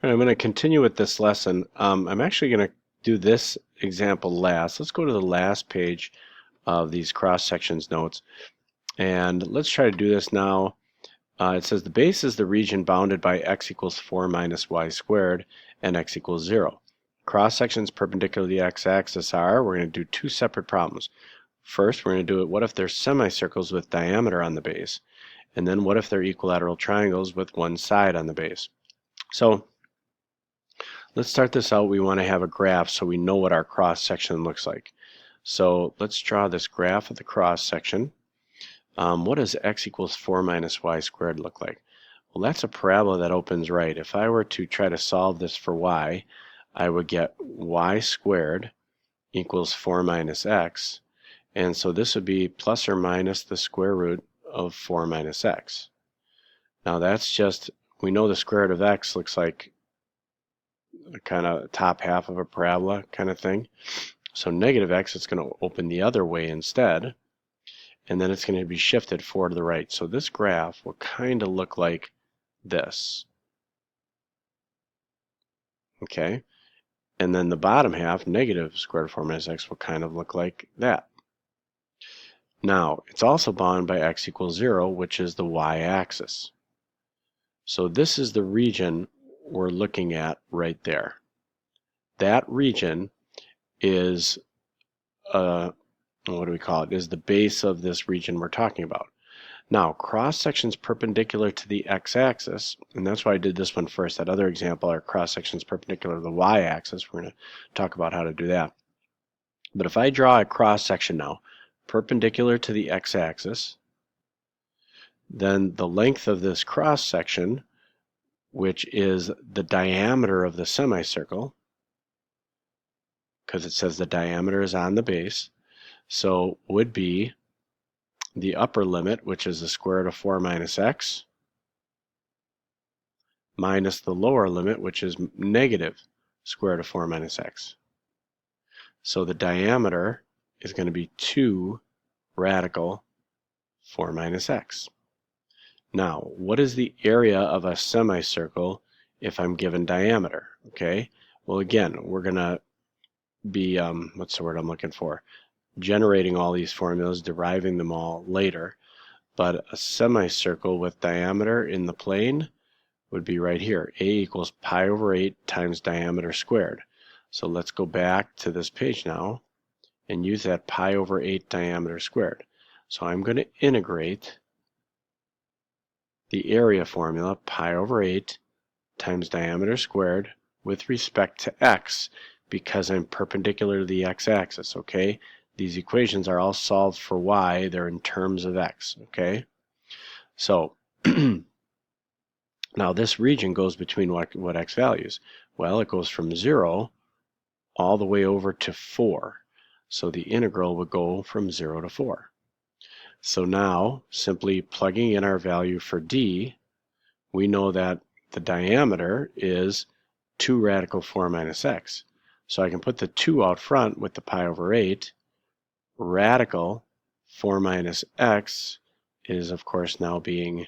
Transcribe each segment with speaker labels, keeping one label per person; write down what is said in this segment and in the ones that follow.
Speaker 1: All right, I'm going to continue with this lesson. I'm actually going to do this example last. Let's go to the last page of these cross sections notes, and let's try to do this now. It says the base is the region bounded by x equals 4 minus y squared and x equals 0. Cross sections perpendicular to the x-axis are, we're going to do two separate problems. First, we're going to do it, what if they're semicircles with diameter on the base? And then what if they're equilateral triangles with one side on the base? So let's start this out. We want to have a graph so we know what our cross section looks like. So let's draw this graph of the cross section. What does x equals 4 minus y squared look like? Well, that's a parabola that opens right. If I were to try to solve this for y, I would get y squared equals 4 minus x. And so this would be plus or minus the square root of 4 minus x. Now that's just, we know the square root of x looks like kind of top half of a parabola kind of thing. So negative x, it's going to open the other way instead, and then it's going to be shifted forward to the right. So this graph will kind of look like this. Okay, and then the bottom half, negative square root of 4 minus x, will kind of look like that. Now, it's also bounded by x equals 0, which is the y-axis. So this is the region we're looking at right there. That region is what do we call it, is the base of this region we're talking about. Now, cross sections perpendicular to the x-axis, and that's why I did this one first. That other example, our cross sections perpendicular to the y-axis, we're going to talk about how to do that. But if I draw a cross section now, perpendicular to the x-axis, then the length of this cross section, which is the diameter of the semicircle, because it says the diameter is on the base, so would be the upper limit, which is the square root of 4 minus x, minus the lower limit, which is negative square root of 4 minus x. So the diameter is going to be 2 radical 4 minus x. Now, what is the area of a semicircle if I'm given diameter? Okay, well again, we're going to be, what's the word I'm looking for? Generating all these formulas, deriving them all later. But a semicircle with diameter in the plane would be right here. A equals pi over 8 times diameter squared. So let's go back to this page now and use that pi over 8 diameter squared. So I'm going to integrate the area formula, pi over 8 times diameter squared, with respect to x, because I'm perpendicular to the x-axis, okay? These equations are all solved for y, they're in terms of x, okay? So, now this region goes between what x values? Well, it goes from 0 all the way over to 4. So the integral would go from 0 to 4. So now, simply plugging in our value for d, we know that the diameter is 2 radical 4 minus x. So I can put the 2 out front with the pi over 8. Radical 4 minus x is, of course, now being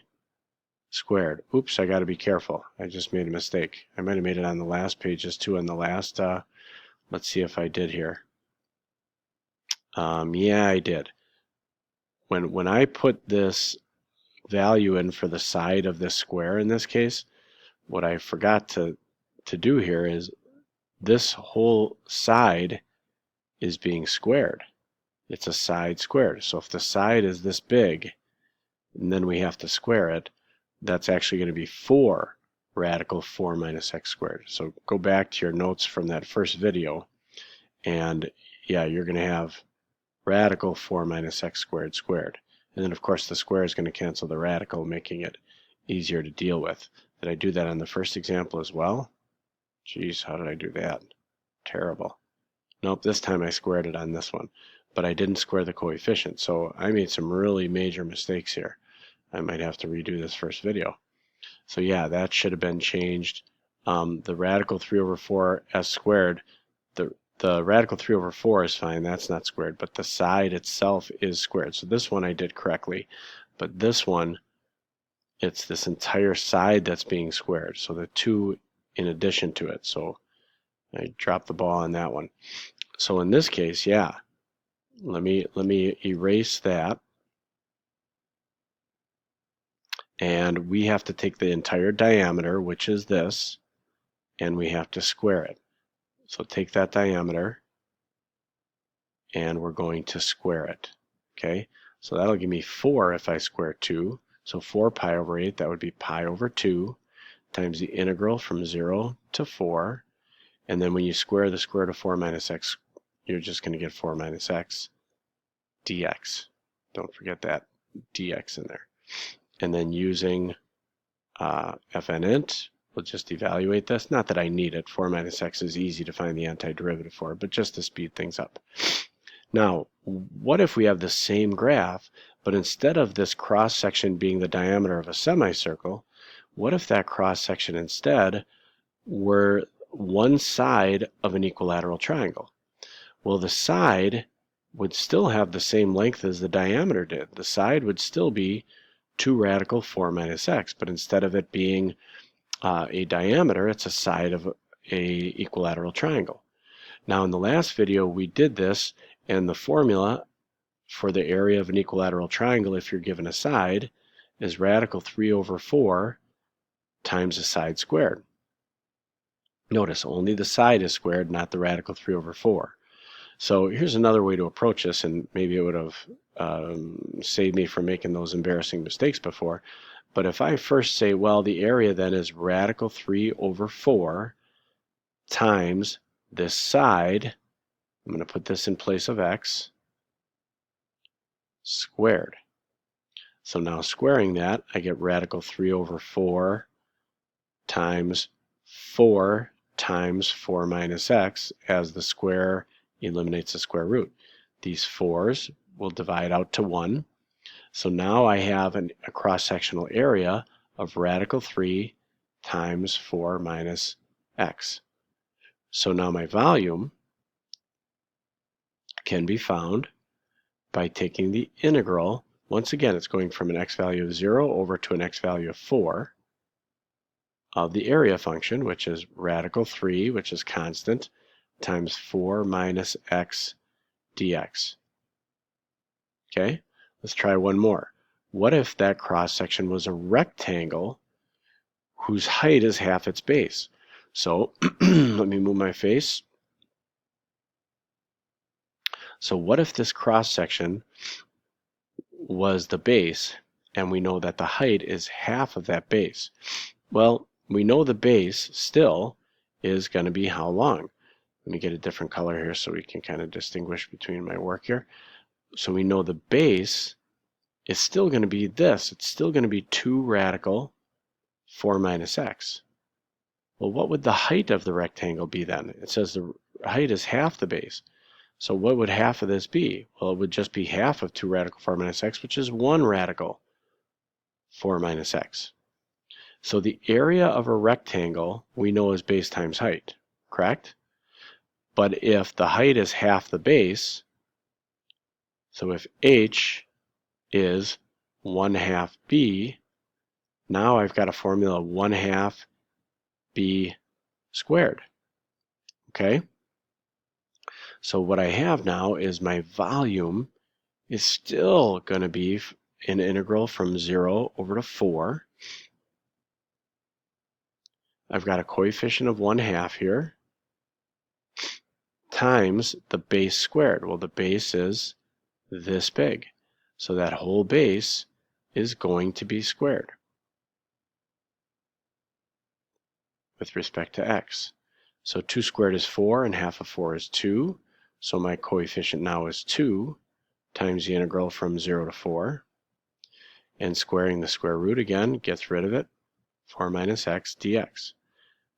Speaker 1: squared. Oops, I got to be careful. I just made a mistake. I might have made it on the last page, just two on the last. Let's see if I did here. Yeah, I did. When I put this value in for the side of this square in this case, what I forgot to do here is this whole side is being squared. It's a side squared. So if the side is this big, and then we have to square it, that's actually going to be 4 radical 4 minus x squared. So go back to your notes from that first video, and yeah, you're going to have radical 4 minus x squared squared. And then of course the square is going to cancel the radical, making it easier to deal with. Did I do that on the first example as well? Geez, how did I do that? Terrible. Nope, this time I squared it on this one, but I didn't square the coefficient, so I made some really major mistakes here. I might have to redo this first video. So yeah, that should have been changed. The radical 3 over 4 s squared, the radical 3 over 4 is fine, that's not squared, but the side itself is squared. So this one I did correctly, but this one, it's this entire side that's being squared. So the 2 in addition to it. So I dropped the ball on that one. So in this case, yeah, let me erase that. And we have to take the entire diameter, which is this, and we have to square it. So take that diameter, and we're going to square it. Okay, so that'll give me 4 if I square 2. So 4 pi over 8, that would be pi over 2 times the integral from 0 to 4. And then when you square the square root of 4 minus x, you're just going to get 4 minus x dx. Don't forget that dx in there. And then using fnint, we'll just evaluate this. Not that I need it. 4 minus x is easy to find the antiderivative for, but just to speed things up. Now, what if we have the same graph, but instead of this cross-section being the diameter of a semicircle, what if that cross-section instead were one side of an equilateral triangle? Well, the side would still have the same length as the diameter did. The side would still be 2 radical 4 minus x, but instead of it being a diameter, it's a side of a equilateral triangle. Now, in the last video, we did this, and the formula for the area of an equilateral triangle, if you're given a side, is radical 3 over 4 times the side squared. Notice, only the side is squared, not the radical 3 over 4. So here's another way to approach this, and maybe it would have saved me from making those embarrassing mistakes before. But if I first say, well, the area then is radical 3 over 4 times this side, I'm going to put this in place of x, squared. So now squaring that, I get radical 3 over 4 times 4 times 4 minus x, as the square eliminates the square root. These 4's will divide out to 1. So now I have a cross-sectional area of radical 3 times 4 minus x. So now my volume can be found by taking the integral. Once again, it's going from an x value of 0 over to an x value of 4 of the area function, which is radical 3, which is constant, times 4 minus x dx. Okay, let's try one more. What if that cross-section was a rectangle whose height is half its base? So let me move my face. So what if this cross-section was the base, and we know that the height is half of that base? Well, we know the base still is going to be how long? Let me get a different color here so we can kind of distinguish between my work here. So we know the base is still going to be this. It's still going to be 2 radical 4 minus x. Well, what would the height of the rectangle be then? It says the height is half the base. So what would half of this be? Well, it would just be half of 2 radical 4 minus x, which is 1 radical 4 minus x. So the area of a rectangle we know is base times height, correct? But if the height is half the base, so if h is 1/2 b, now I've got a formula of 1/2 b squared. Okay? So what I have now is my volume is still going to be an integral from 0 over to 4. I've got a coefficient of 1/2 here times the base squared. Well, the base is this big. So that whole base is going to be squared with respect to x. So 2 squared is 4, and half of 4 is 2. So my coefficient now is 2 times the integral from 0 to 4. And squaring the square root again gets rid of it, 4 minus x dx.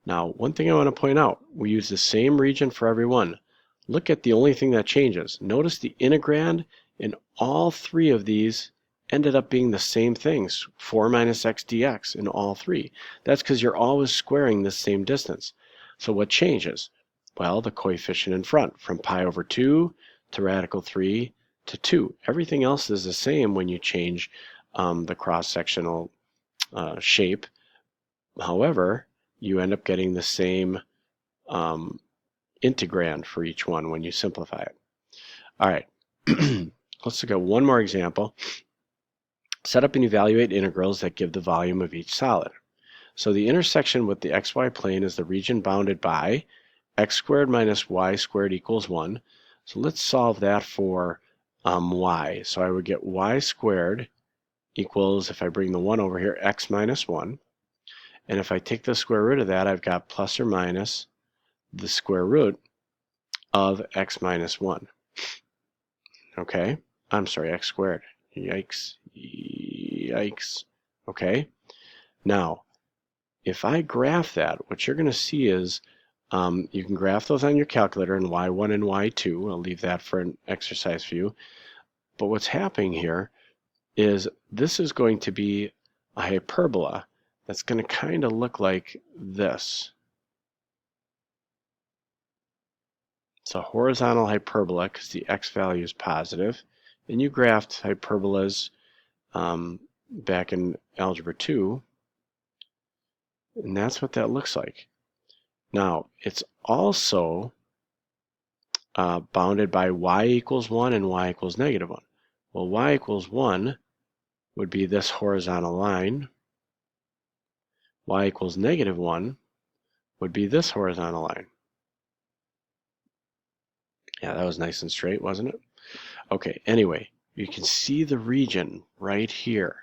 Speaker 1: Now, one thing I want to point out, we use the same region for every one. Look at the only thing that changes. Notice the integrand in all 3 of these ended up being the same things, 4 minus x dx in all 3. That's because you're always squaring the same distance. So what changes? Well, the coefficient in front, from pi over 2 to radical 3 to 2. Everything else is the same when you change the cross-sectional shape. However, you end up getting the same integrand for each one when you simplify it. All right, let's look at one more example. Set up and evaluate integrals that give the volume of each solid. So the intersection with the xy plane is the region bounded by x squared minus y squared equals 1. So let's solve that for y. So I would get y squared equals, if I bring the 1 over here, x minus 1. And if I take the square root of that, I've got plus or minus the square root of x minus 1. Okay, I'm sorry, x squared. Yikes, yikes. Okay, now if I graph that, what you're going to see is you can graph those on your calculator in y1 and y2. I'll leave that for an exercise for you. But what's happening here is this is going to be a hyperbola that's going to kind of look like this. It's a horizontal hyperbola because the x value is positive. And you graphed hyperbolas back in Algebra 2. And that's what that looks like. Now, it's also bounded by y equals 1 and y equals negative 1. Well, y equals 1 would be this horizontal line. Y equals negative 1 would be this horizontal line. Yeah, that was nice and straight, wasn't it? Okay, anyway, you can see the region right here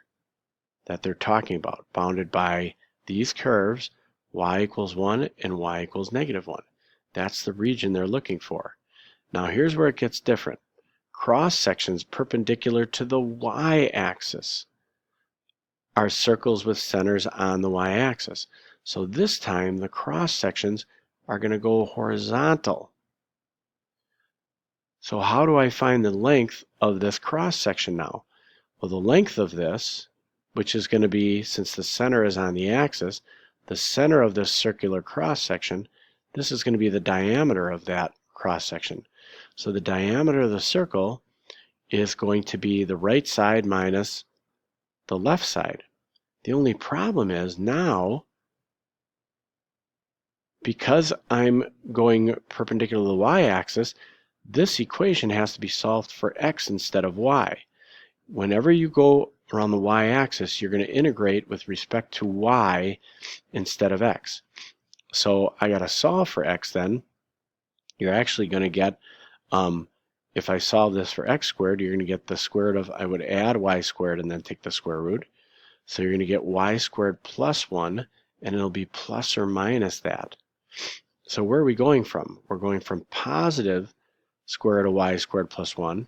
Speaker 1: that they're talking about, bounded by these curves, y equals 1 and y equals negative 1. That's the region they're looking for. Now here's where it gets different. Cross sections perpendicular to the y-axis are circles with centers on the y-axis. So this time the cross sections are going to go horizontal. So how do I find the length of this cross section now? Well, the length of this, which is going to be, since the center is on the axis, the center of this circular cross section, this is going to be the diameter of that cross section. So the diameter of the circle is going to be the right side minus the left side. The only problem is now, because I'm going perpendicular to the y-axis, this equation has to be solved for x instead of y. Whenever you go around the y-axis, you're going to integrate with respect to y instead of x. So I got to solve for x then. You're actually going to get, if I solve this for x squared, you're going to get the square root of, I would add y squared and then take the square root. So you're going to get y squared plus 1, and it'll be plus or minus that. So where are we going from? We're going from positive square root of y squared plus 1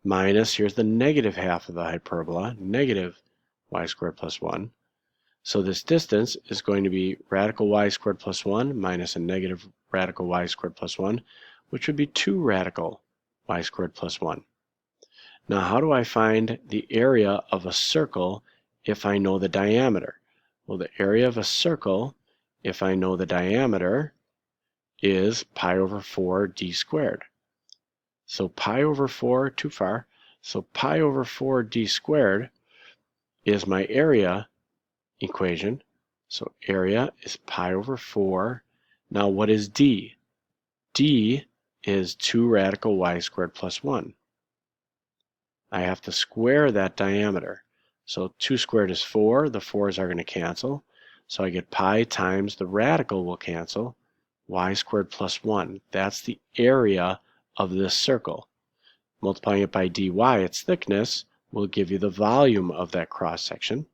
Speaker 1: minus, here's the negative half of the hyperbola, negative y squared plus 1. So this distance is going to be radical y squared plus 1 minus a negative radical y squared plus 1, which would be 2 radical y squared plus 1. Now how do I find the area of a circle if I know the diameter? Well, the area of a circle, if I know the diameter, is pi over 4 d squared. So pi over 4, too far, so pi over 4 d squared is my area equation. So area is pi over 4. Now what is d? D is 2 radical y squared plus 1. I have to square that diameter. So 2 squared is 4. The 4's are going to cancel. So I get pi times the radical will cancel. Y squared plus 1. That's the area of this circle. Multiplying it by dy, its thickness, will give you the volume of that cross section.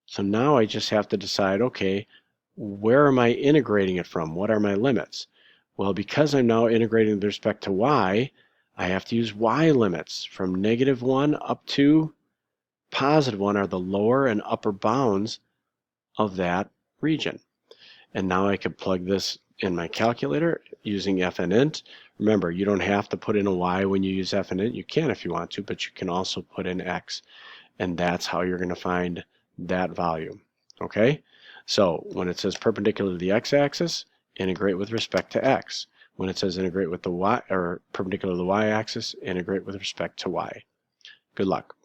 Speaker 1: So now I just have to decide, okay, where am I integrating it from? What are my limits? Well, because I'm now integrating with respect to y, I have to use y limits. From negative 1 up to positive 1 are the lower and upper bounds of that region. And now I can plug this in my calculator using FNInt. Remember, you don't have to put in a y when you use FNInt. You can if you want to, but you can also put in x. And that's how you're going to find that volume. Okay? So when it says perpendicular to the x-axis, integrate with respect to x. When it says integrate with the y, or perpendicular to the y-axis, integrate with respect to y. Good luck.